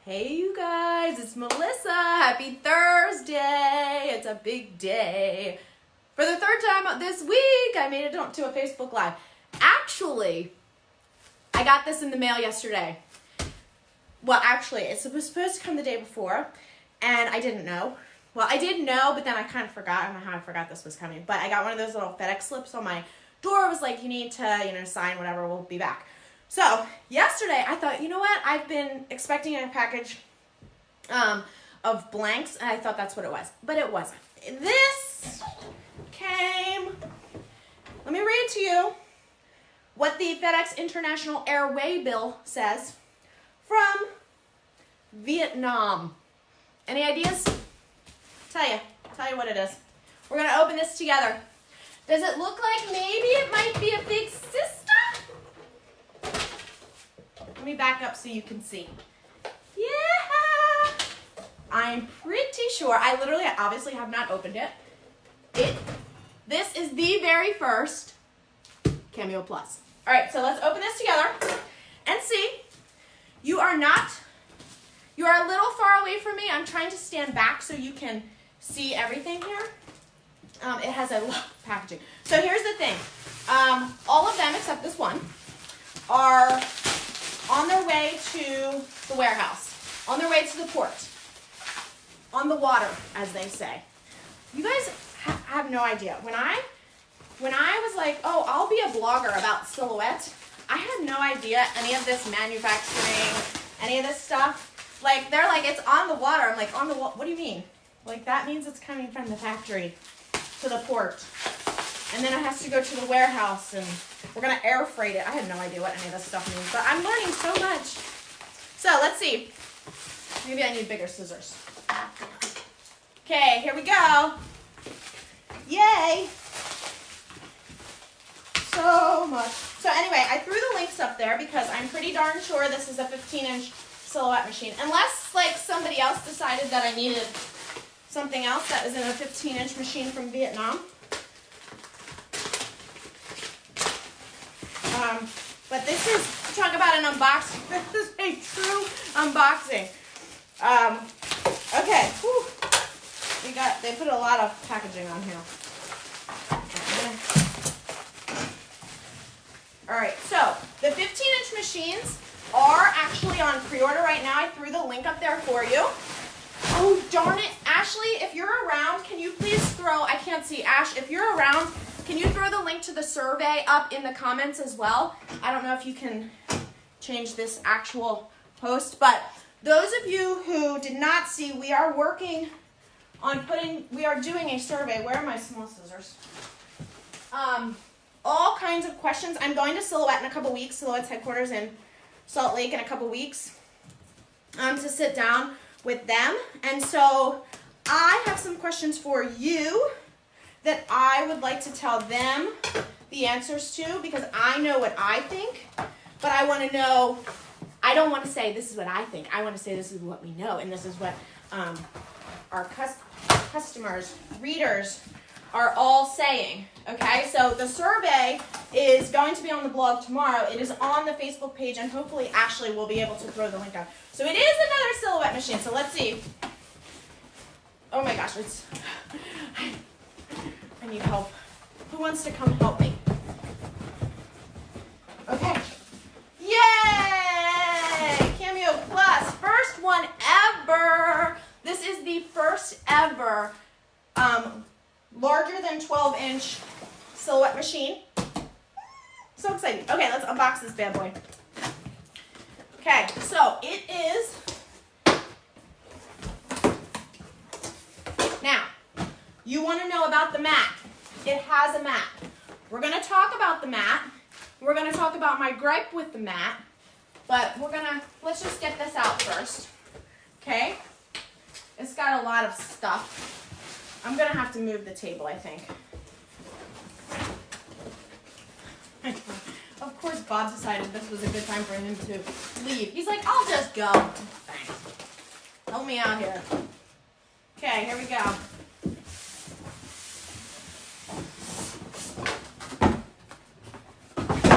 Hey you guys, it's Melissa. Happy Thursday. It's a big day. For the third time this week, I made it to a Facebook Live. Actually, I got this in the mail yesterday. Well, actually, it was supposed to come the day before, and I didn't know. Well, I did know, but then I kind of forgot. I don't know how I forgot this was coming. But I got one of those little FedEx slips on my door. It was like, you need to, sign whatever, we'll be back. So, yesterday, I thought, you know what? I've been expecting a package of blanks, and I thought that's what it was. But it wasn't. This came, let me read it to you, what the FedEx International Airway bill says, from Vietnam. Any ideas? Tell you what it is. We're going to open this together. Does it look like maybe it might be a big sister? Let me back up so you can see. Yeah! I'm pretty sure. I literally, obviously have not opened it. This is the very first CAMEO Plus. All right, so let's open this together and see. You are a little far away from me. I'm trying to stand back so you can see everything here. It has a lot of packaging. So here's the thing. All of them except this one are on their way to the warehouse, on their way to the port, on the water, as they say. You guys have no idea. When I was like, oh, I'll be a blogger about silhouette, I had no idea any of this manufacturing, any of this stuff. Like, they're like, it's on the water. I'm like, on the water? What do you mean? Like, that means it's coming from the factory to the port. And then it has to go to the warehouse, and we're going to air freight it. I had no idea what any of this stuff means, but I'm learning so much. So, let's see. Maybe I need bigger scissors. Okay, here we go. Yay. So much. So anyway, I threw the links up there because I'm pretty darn sure this is a 15-inch silhouette machine. Unless, like, somebody else decided that I needed something else that was in a 15-inch machine from Vietnam. But this is, talk about an unboxing. This is a true unboxing. Okay, whew. They put a lot of packaging on here. All right, so the 15-inch machines are actually on pre-order right now. I threw the link up there for you. Oh, darn it. Ashley, if you're around, can you please throw, I can't see, Ash, if you're around, can you throw the link to the survey up in the comments as well? I don't know if you can change this actual post, but those of you who did not see, we are working on we are doing a survey. Where are my small scissors? All kinds of questions. I'm going to Silhouette in a couple weeks, Silhouette's headquarters in Salt Lake in a couple weeks, to sit down with them. And so I have some questions for you that I would like to tell them the answers to, because I know what I think, but I want to know, I don't want to say this is what I think. I want to say this is what we know, and this is what our customers, readers are all saying. Okay, so the survey is going to be on the blog tomorrow. It is on the Facebook page, and hopefully Ashley will be able to throw the link out. So it is another silhouette machine, so let's see. Oh my gosh, I need help. Who wants to come help me? Okay. Yay! CAMEO Plus, first one ever. This is the first ever larger than 12-inch silhouette machine. So exciting. Okay, let's unbox this bad boy. Okay, so it is. Now, you want to know about the mat. It has a mat. We're going to talk about the mat. We're going to talk about my gripe with the mat. But let's just get this out first. Okay? It's got a lot of stuff. I'm going to have to move the table, I think. Of course, Bob decided this was a good time for him to leave. He's like, I'll just go. Thanks. Help me out here. Okay, here we go.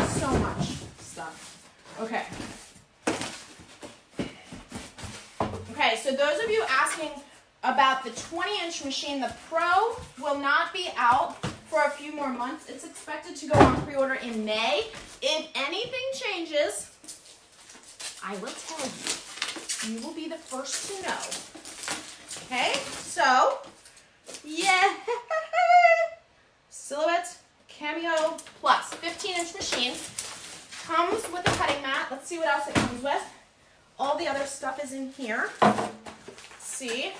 So much stuff. Okay. so those of you asking about the 20-inch machine, the Pro will not be out for a few more months. It's expected to go on pre-order in May. If anything changes, I will tell you. You will be the first to know. Okay, so, yeah. Silhouette Cameo Plus 15-inch machine. Comes with a cutting mat. Let's see what else it comes with. All the other stuff is in here. Let's see.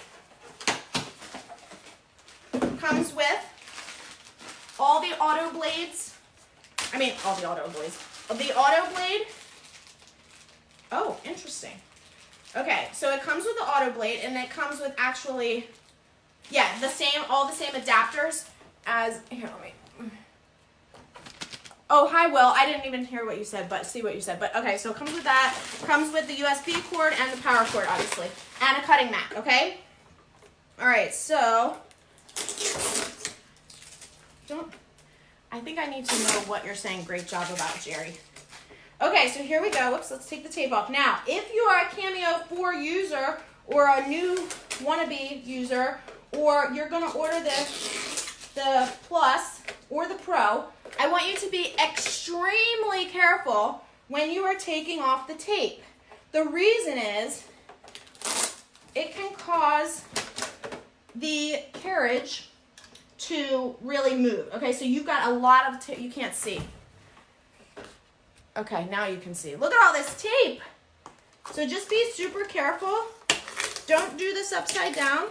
Comes with all the auto blades. I mean, all the auto blades. The auto blade. Oh, interesting. Okay, so it comes with the auto blade, and it comes with actually, yeah, all the same adapters as, here, let me. Oh, hi, Will. I didn't even hear what you said, but see what you said. But okay, so it comes with that. Comes with the USB cord and the power cord, obviously. And a cutting mat, okay? All right, so I think I need to know what you're saying great job about, Jerry. Okay, so here we go. Whoops, let's take the tape off. Now, if you are a Cameo 4 user or a new wannabe user, or you're going to order the Plus or the Pro, I want you to be extremely careful when you are taking off the tape. The reason is it can cause the carriage to really move. Okay, so you've got a lot of tape. You can't see. Okay, now you can see. Look at all this tape. So just be super careful. Don't do this upside down.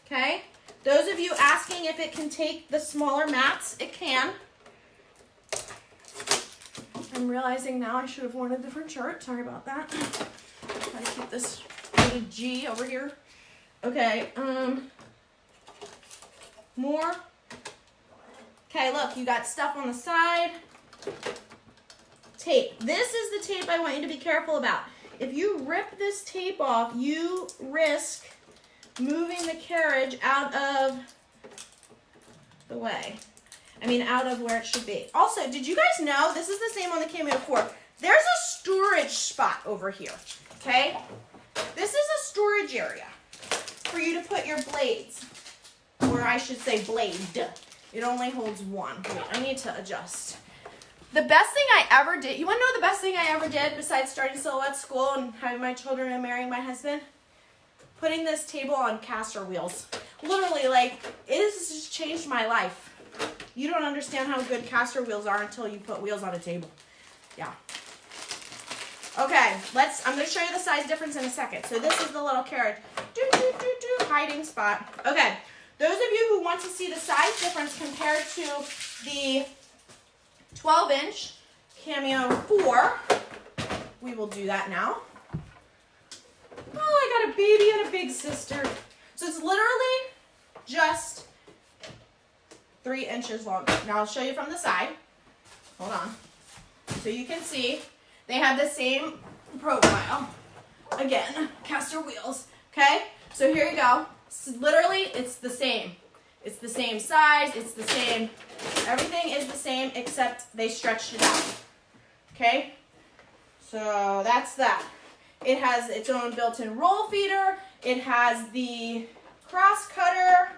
Okay? Those of you asking if it can take the smaller mats, it can. I'm realizing now I should have worn a different shirt. Sorry about that. Try to keep this rated G over here. Okay, more. Okay, look, you got stuff on the side. Tape. This is the tape I want you to be careful about. If you rip this tape off, you risk moving the carriage out of the way. I mean, out of where it should be. Also, did you guys know, this is the same on the Cameo 4, there's a storage spot over here, okay? This is a storage area for you to put your blades, or I should say blade. It only holds one. Wait, I need to adjust. The best thing I ever did, you want to know the best thing I ever did besides starting silhouette school and having my children and marrying my husband? Putting this table on caster wheels. Literally, like, it has just changed my life. You don't understand how good caster wheels are until you put wheels on a table. Yeah. Okay, I'm going to show you the size difference in a second. So this is the little carriage. Hiding spot. Okay, those of you who want to see the size difference compared to the 12-inch Cameo 4, we will do that now. Oh, I got a baby and a big sister. So it's literally just 3 inches longer. Now I'll show you from the side. Hold on. So you can see they have the same profile. Again, caster wheels. Okay? So here you go. So literally, it's the same. It's the same size. It's the same. Everything is the same except they stretched it out. Okay? So that's that. It has its own built-in roll feeder. It has the cross cutter.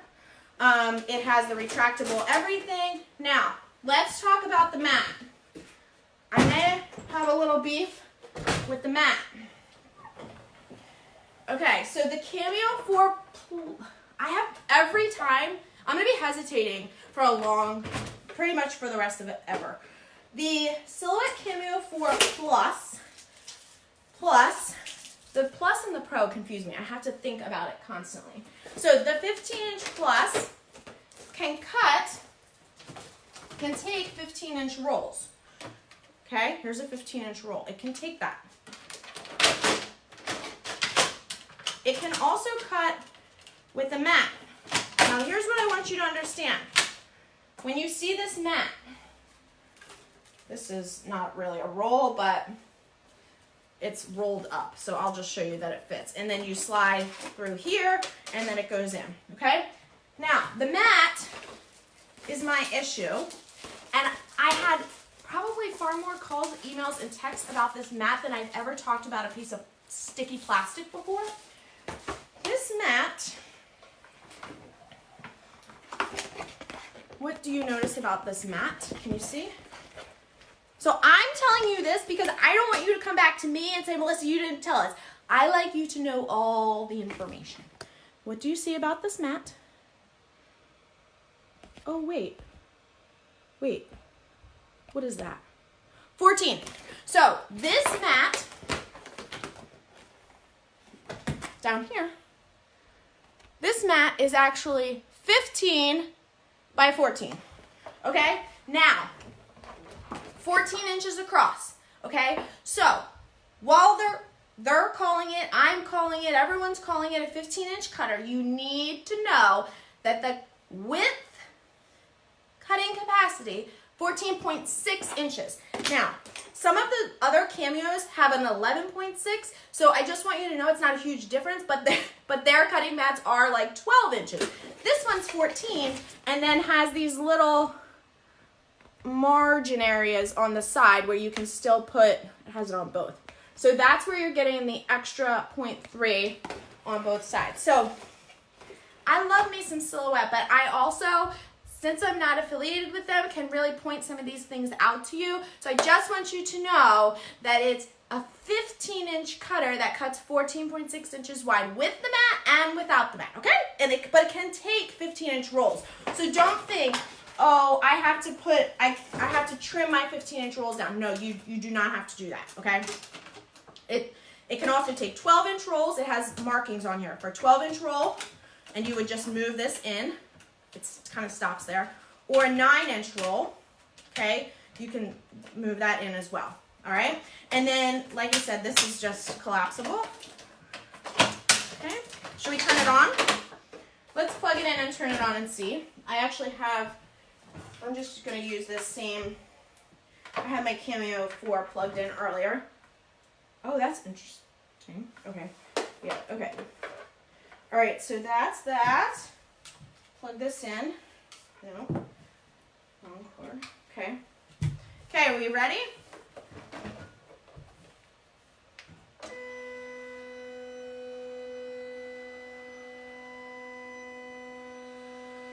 It has the retractable everything. Now, let's talk about the mat. I may have a little beef with the mat. Okay, so the Cameo 4, I have every time, I'm going to be hesitating for pretty much for the rest of it ever. The Silhouette Cameo 4 Plus, the Plus and the Pro confuse me. I have to think about it constantly. So the 15-inch Plus can take 15-inch rolls. Okay, here's a 15-inch roll. It can take that. It can also cut with the mat. Now here's what I want you to understand. When you see this mat, this is not really a roll, but it's rolled up. So I'll just show you that it fits. And then you slide through here, and then it goes in, okay? Now, the mat is my issue, and I had probably far more calls, emails, and texts about this mat than I've ever talked about a piece of sticky plastic before. This mat, what do you notice about this mat? Can you see? So I'm telling you this because I don't want you to come back to me and say, Melissa, you didn't tell us. I like you to know all the information. What do you see about this mat? Oh, wait. Wait. What is that? 14. So this mat down here, this mat is actually 15 by 14. Okay? Now, 14 inches across. Okay? So, while they're calling it, I'm calling it, everyone's calling it a 15-inch cutter, you need to know that the width cutting capacity 14.6 inches. Now, some of the other Cameos have an 11.6, so I just want you to know it's not a huge difference, but their cutting mats are like 12 inches. This one's 14 and then has these little margin areas on the side where you can still put, it has it on both. So that's where you're getting the extra 0.3 on both sides. So I love me some Silhouette, but I also, since I'm not affiliated with them, can really point some of these things out to you. So I just want you to know that it's a 15-inch cutter that cuts 14.6 inches wide with the mat and without the mat, okay? But it can take 15-inch rolls. So don't think, oh, I have to trim my 15-inch rolls down. No, you do not have to do that, okay? It can also take 12-inch rolls. It has markings on here for a 12-inch roll, and you would just move this in. It kind of stops there. Or a 9-inch roll, okay? You can move that in as well, all right? And then, like I said, this is just collapsible, okay? Should we turn it on? Let's plug it in and turn it on and see. I actually have, I'm just going to use this same, I had my Cameo 4 plugged in earlier. Oh, that's interesting. Okay, yeah, okay. All right, so that's that. Plug this in. No, wrong cord. Okay. Okay, are we ready?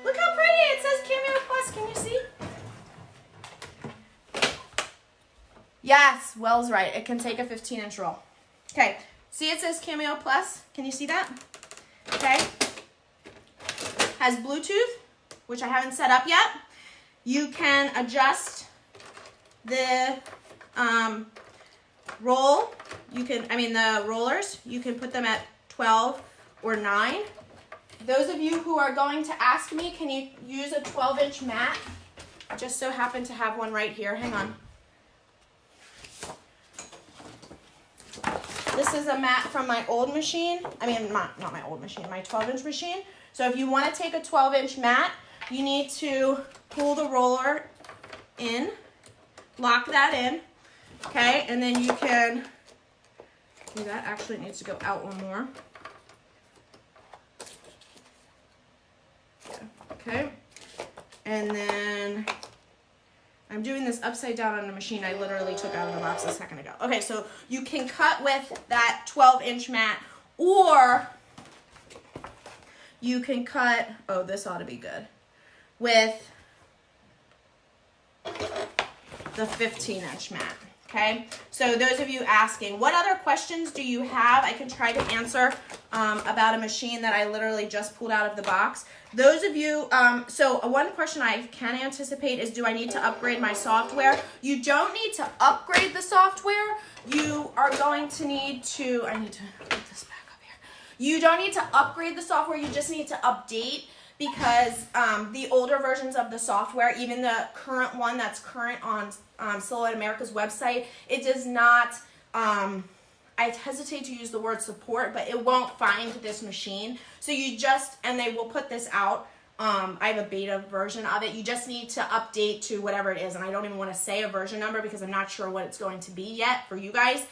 Look how pretty it says Cameo Plus. Can you see? Yes, Wells right. It can take a 15-inch roll. Okay, see it says Cameo Plus? Can you see that? Okay. Has Bluetooth, which I haven't set up yet. You can adjust the roll. The rollers. You can put them at 12 or 9. Those of you who are going to ask me, can you use a 12-inch mat? I just so happen to have one right here. Hang on. This is a mat from my old machine. Not my old machine, my 12-inch machine. So if you want to take a 12-inch mat, you need to pull the roller in, lock that in, okay? And then you can, that actually needs to go out one more. Okay, and then I'm doing this upside down on the machine I literally took out of the box a second ago. Okay, so you can cut with that 12-inch mat, or you can cut, oh, this ought to be good, with the 15-inch mat, okay? So those of you asking, what other questions do you have? I can try to answer about a machine that I literally just pulled out of the box. Those of you, so one question I can anticipate is, do I need to upgrade my software? You don't need to upgrade the software. You are going to need to, I need to put this back up here. You don't need to upgrade the software. You just need to update, because the older versions of the software, even the current one that's current on Silhouette America's website, it does not, I hesitate to use the word support, but it won't find this machine. So you just, and they will put this out, I have a beta version of it. You just need to update to whatever it is, and I don't even want to say a version number because I'm not sure what it's going to be yet for you guys,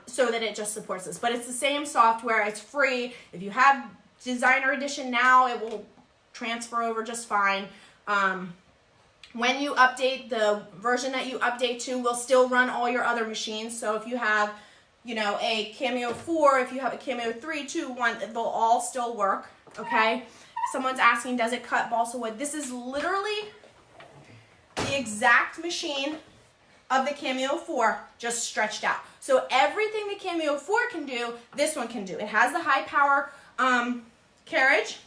so that it just supports this. But it's the same software. It's free. If you have Designer Edition now, it will transfer over just fine. When you update, the version that you update to will still run all your other machines. So if you have you know, a Cameo 4, if you have a Cameo 3, 2, 1, they'll all still work, okay? Someone's asking, does it cut balsa wood? This is literally the exact machine of the Cameo 4, just stretched out. So everything the Cameo 4 can do, this one can do. It has the high power carriage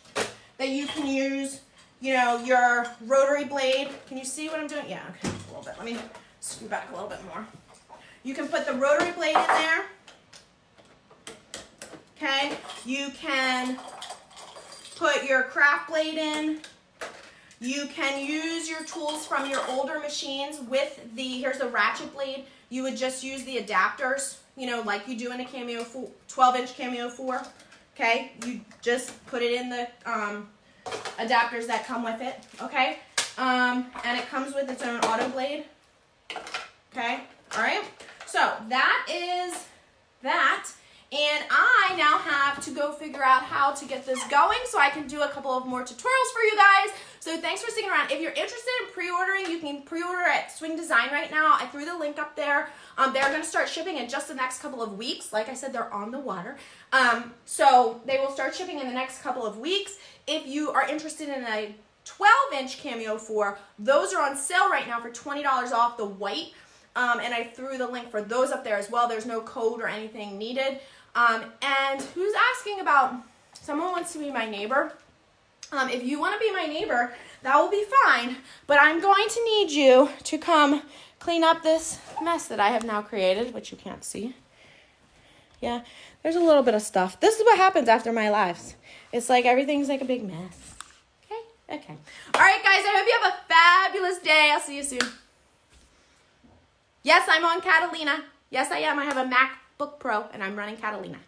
that you can use, you know, your rotary blade. Can you see what I'm doing? Yeah, okay, a little bit. Let me scoot back a little bit more. You can put the rotary blade in there. Okay, you can put your craft blade in. You can use your tools from your older machines with the, here's the ratchet blade. You would just use the adapters, you know, like you do in a Cameo 4, 12-inch Cameo 4. Okay, you just put it in the adapters that come with it. Okay, and it comes with its own auto blade. Okay, all right. So that is that. And I now have to go figure out how to get this going so I can do a couple of more tutorials for you guys. So thanks for sticking around. If you're interested in pre-ordering, you can pre-order at Swing Design right now. I threw the link up there. They're going to start shipping in just the next couple of weeks. Like I said, they're on the water. So they will start shipping in the next couple of weeks. If you are interested in a 12-inch Cameo 4, those are on sale right now for $20 off the white. And I threw the link for those up there as well. There's no code or anything needed. And who's asking about, someone wants to be my neighbor. If you want to be my neighbor, that will be fine. But I'm going to need you to come clean up this mess that I have now created, which you can't see. Yeah, there's a little bit of stuff. This is what happens after my lives. It's like everything's like a big mess. Okay? Okay. All right, guys, I hope you have a fabulous day. I'll see you soon. Yes, I'm on Catalina. Yes, I am. I have a MacBook Pro, and I'm running Catalina.